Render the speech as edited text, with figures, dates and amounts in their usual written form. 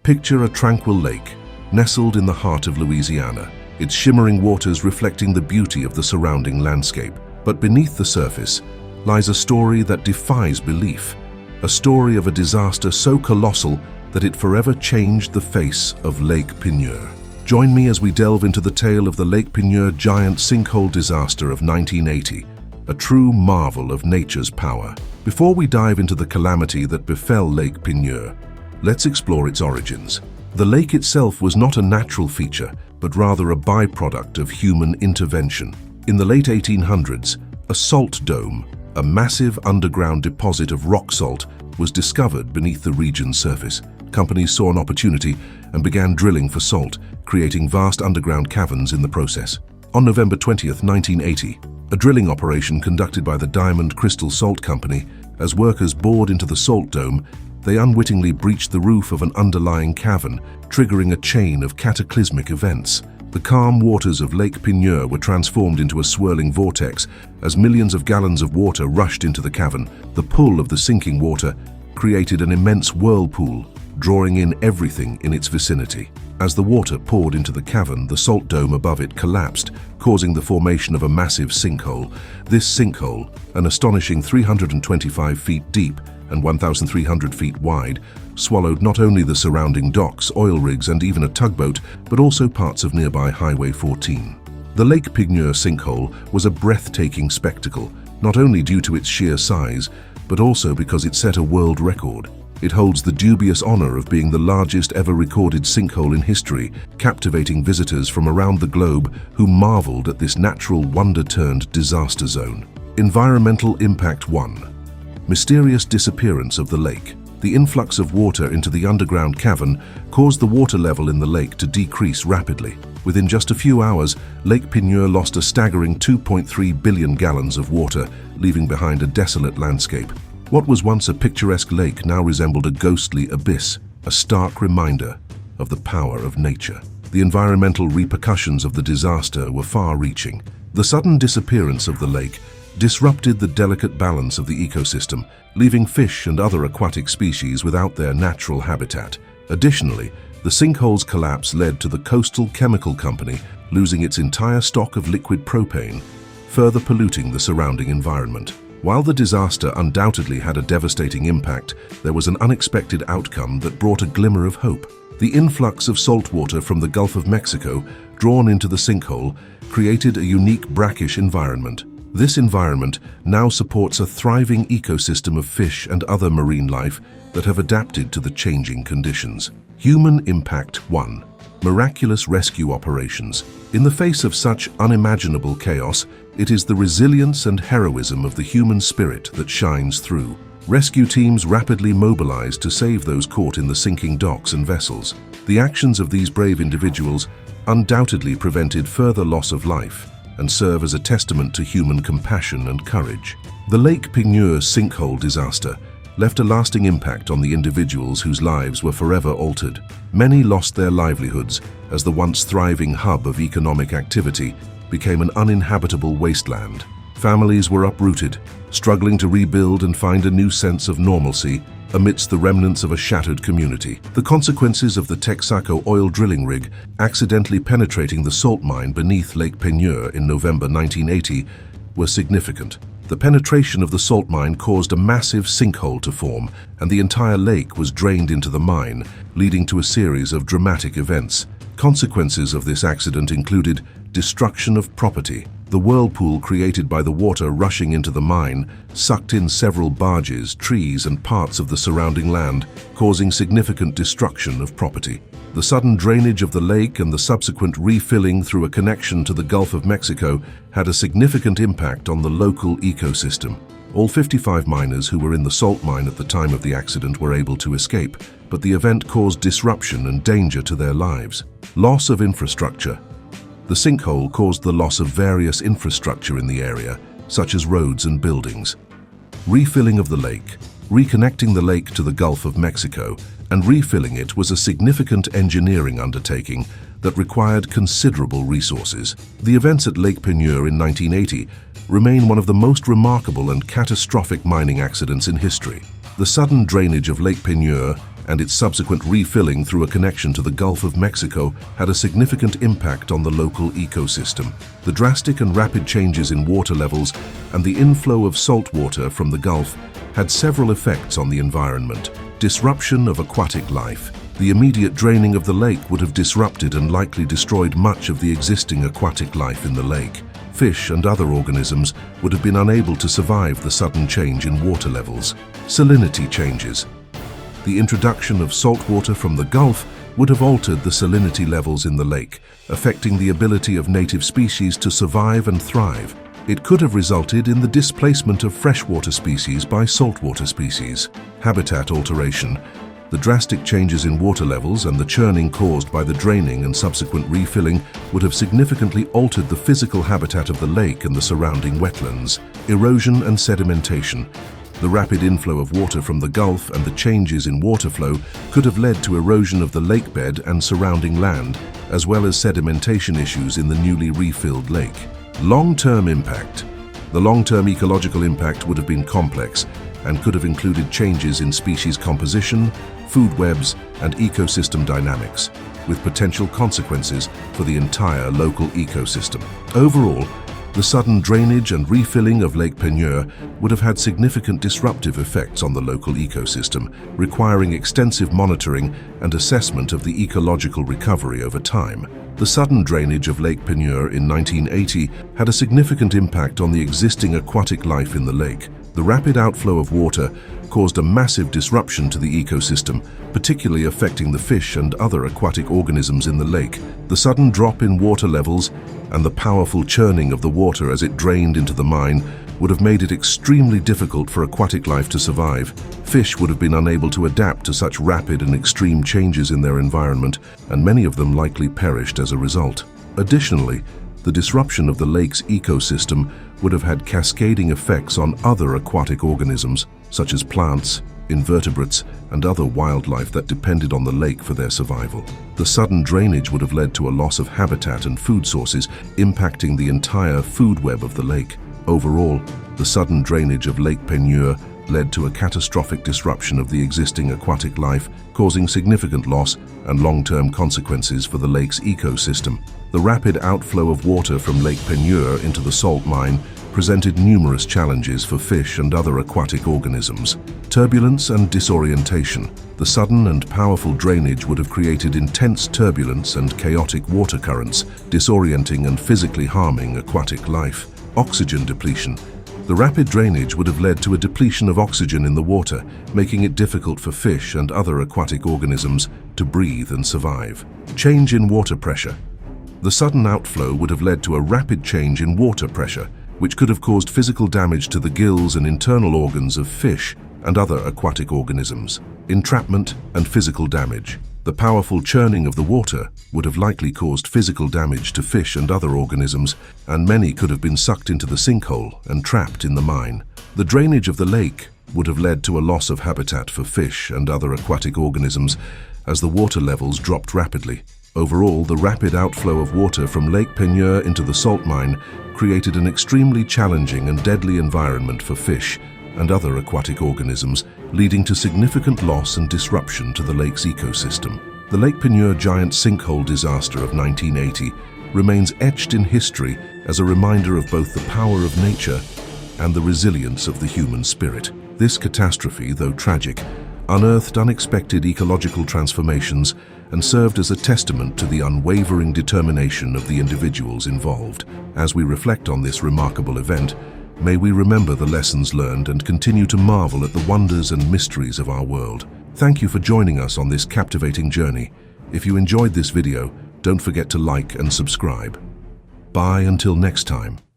Picture a tranquil lake, nestled in the heart of Louisiana, its shimmering waters reflecting the beauty of the surrounding landscape. But beneath the surface lies a story that defies belief, a story of a disaster so colossal that it forever changed the face of Lake Peigneur. Join me as we delve into the tale of the Lake Peigneur giant sinkhole disaster of 1980, a true marvel of nature's power. Before we dive into the calamity that befell Lake Peigneur, let's explore its origins. The lake itself was not a natural feature, but rather a byproduct of human intervention. In the late 1800s, a salt dome, a massive underground deposit of rock salt, was discovered beneath the region's surface. Companies saw an opportunity and began drilling for salt, creating vast underground caverns in the process. On November 20th, 1980, a drilling operation conducted by the Diamond Crystal Salt Company, as workers bored into the salt dome, they unwittingly breached the roof of an underlying cavern, triggering a chain of cataclysmic events. The calm waters of Lake Peigneur were transformed into a swirling vortex as millions of gallons of water rushed into the cavern. The pull of the sinking water created an immense whirlpool, drawing in everything in its vicinity. As the water poured into the cavern, the salt dome above it collapsed, causing the formation of a massive sinkhole. This sinkhole, an astonishing 325 feet deep and 1,300 feet wide, swallowed not only the surrounding docks, oil rigs, and even a tugboat, but also parts of nearby Highway 14. The Lake Peigneur sinkhole was a breathtaking spectacle, not only due to its sheer size, but also because it set a world record. It holds the dubious honor of being the largest ever recorded sinkhole in history, captivating visitors from around the globe who marveled at this natural wonder-turned disaster zone. Environmental Impact 1. Mysterious disappearance of the lake. The influx of water into the underground cavern caused the water level in the lake to decrease rapidly. Within just a few hours, Lake Peigneur lost a staggering 2.3 billion gallons of water, leaving behind a desolate landscape. What was once a picturesque lake now resembled a ghostly abyss, a stark reminder of the power of nature. The environmental repercussions of the disaster were far-reaching. The sudden disappearance of the lake disrupted the delicate balance of the ecosystem, leaving fish and other aquatic species without their natural habitat. Additionally, the sinkhole's collapse led to the coastal chemical company losing its entire stock of liquid propane, further polluting the surrounding environment. While the disaster undoubtedly had a devastating impact, there was an unexpected outcome that brought a glimmer of hope. The influx of salt water from the Gulf of Mexico, drawn into the sinkhole, created a unique brackish environment. This environment now supports a thriving ecosystem of fish and other marine life that have adapted to the changing conditions. Human Impact 1. Miraculous rescue operations. In the face of such unimaginable chaos, it is the resilience and heroism of the human spirit that shines through. Rescue teams rapidly mobilized to save those caught in the sinking docks and vessels. The actions of these brave individuals undoubtedly prevented further loss of life and serve as a testament to human compassion and courage. The Lake Peigneur sinkhole disaster left a lasting impact on the individuals whose lives were forever altered. Many lost their livelihoods as the once thriving hub of economic activity became an uninhabitable wasteland. Families were uprooted, struggling to rebuild and find a new sense of normalcy amidst the remnants of a shattered community. The consequences of the Texaco oil drilling rig accidentally penetrating the salt mine beneath Lake Peigneur in November 1980 were significant. The penetration of the salt mine caused a massive sinkhole to form, and the entire lake was drained into the mine, leading to a series of dramatic events. Consequences of this accident included destruction of property. The whirlpool created by the water rushing into the mine sucked in several barges, trees, and parts of the surrounding land, causing significant destruction of property. The sudden drainage of the lake and the subsequent refilling through a connection to the Gulf of Mexico had a significant impact on the local ecosystem. All 55 miners who were in the salt mine at the time of the accident were able to escape, but the event caused disruption and danger to their lives. Loss of infrastructure. The sinkhole caused the loss of various infrastructure in the area, such as roads and buildings. Refilling of the lake. Reconnecting the lake to the Gulf of Mexico and refilling it was a significant engineering undertaking that required considerable resources. The events at Lake Peigneur in 1980 remain one of the most remarkable and catastrophic mining accidents in history. The sudden drainage of Lake Peigneur and its subsequent refilling through a connection to the Gulf of Mexico had a significant impact on the local ecosystem. The drastic and rapid changes in water levels and the inflow of salt water from the Gulf had several effects on the environment. Disruption of aquatic life. The immediate draining of the lake would have disrupted and likely destroyed much of the existing aquatic life in the lake. Fish and other organisms would have been unable to survive the sudden change in water levels. Salinity changes. The introduction of salt water from the Gulf would have altered the salinity levels in the lake, affecting the ability of native species to survive and thrive. It could have resulted in the displacement of freshwater species by saltwater species. Habitat alteration. The drastic changes in water levels and the churning caused by the draining and subsequent refilling would have significantly altered the physical habitat of the lake and the surrounding wetlands. Erosion and sedimentation. The rapid inflow of water from the Gulf and the changes in water flow could have led to erosion of the lakebed and surrounding land, as well as sedimentation issues in the newly refilled lake. Long-term impact. The long-term ecological impact would have been complex and could have included changes in species composition, food webs, and ecosystem dynamics, with potential consequences for the entire local ecosystem. Overall, the sudden drainage and refilling of Lake Peigneur would have had significant disruptive effects on the local ecosystem, requiring extensive monitoring and assessment of the ecological recovery over time. The sudden drainage of Lake Peigneur in 1980 had a significant impact on the existing aquatic life in the lake. The rapid outflow of water caused a massive disruption to the ecosystem, particularly affecting the fish and other aquatic organisms in the lake. The sudden drop in water levels and the powerful churning of the water as it drained into the mine would have made it extremely difficult for aquatic life to survive. Fish would have been unable to adapt to such rapid and extreme changes in their environment, and many of them likely perished as a result. Additionally, the disruption of the lake's ecosystem would have had cascading effects on other aquatic organisms, such as plants, invertebrates, and other wildlife that depended on the lake for their survival. The sudden drainage would have led to a loss of habitat and food sources, impacting the entire food web of the lake. Overall, the sudden drainage of Lake Peigneur led to a catastrophic disruption of the existing aquatic life, causing significant loss and long-term consequences for the lake's ecosystem. The rapid outflow of water from Lake Peigneur into the salt mine presented numerous challenges for fish and other aquatic organisms. Turbulence and disorientation. The sudden and powerful drainage would have created intense turbulence and chaotic water currents, disorienting and physically harming aquatic life. Oxygen depletion. The rapid drainage would have led to a depletion of oxygen in the water, making it difficult for fish and other aquatic organisms to breathe and survive. Change in water pressure. The sudden outflow would have led to a rapid change in water pressure, which could have caused physical damage to the gills and internal organs of fish and other aquatic organisms. Entrapment and physical damage. The powerful churning of the water would have likely caused physical damage to fish and other organisms, and many could have been sucked into the sinkhole and trapped in the mine. The drainage of the lake would have led to a loss of habitat for fish and other aquatic organisms as the water levels dropped rapidly. Overall, the rapid outflow of water from Lake Peigneur into the salt mine created an extremely challenging and deadly environment for fish and other aquatic organisms, leading to significant loss and disruption to the lake's ecosystem. The Lake Peigneur giant sinkhole disaster of 1980 remains etched in history as a reminder of both the power of nature and the resilience of the human spirit. This catastrophe, though tragic, unearthed unexpected ecological transformations and served as a testament to the unwavering determination of the individuals involved. As we reflect on this remarkable event, may we remember the lessons learned and continue to marvel at the wonders and mysteries of our world. Thank you for joining us on this captivating journey. If you enjoyed this video, don't forget to like and subscribe. Bye until next time.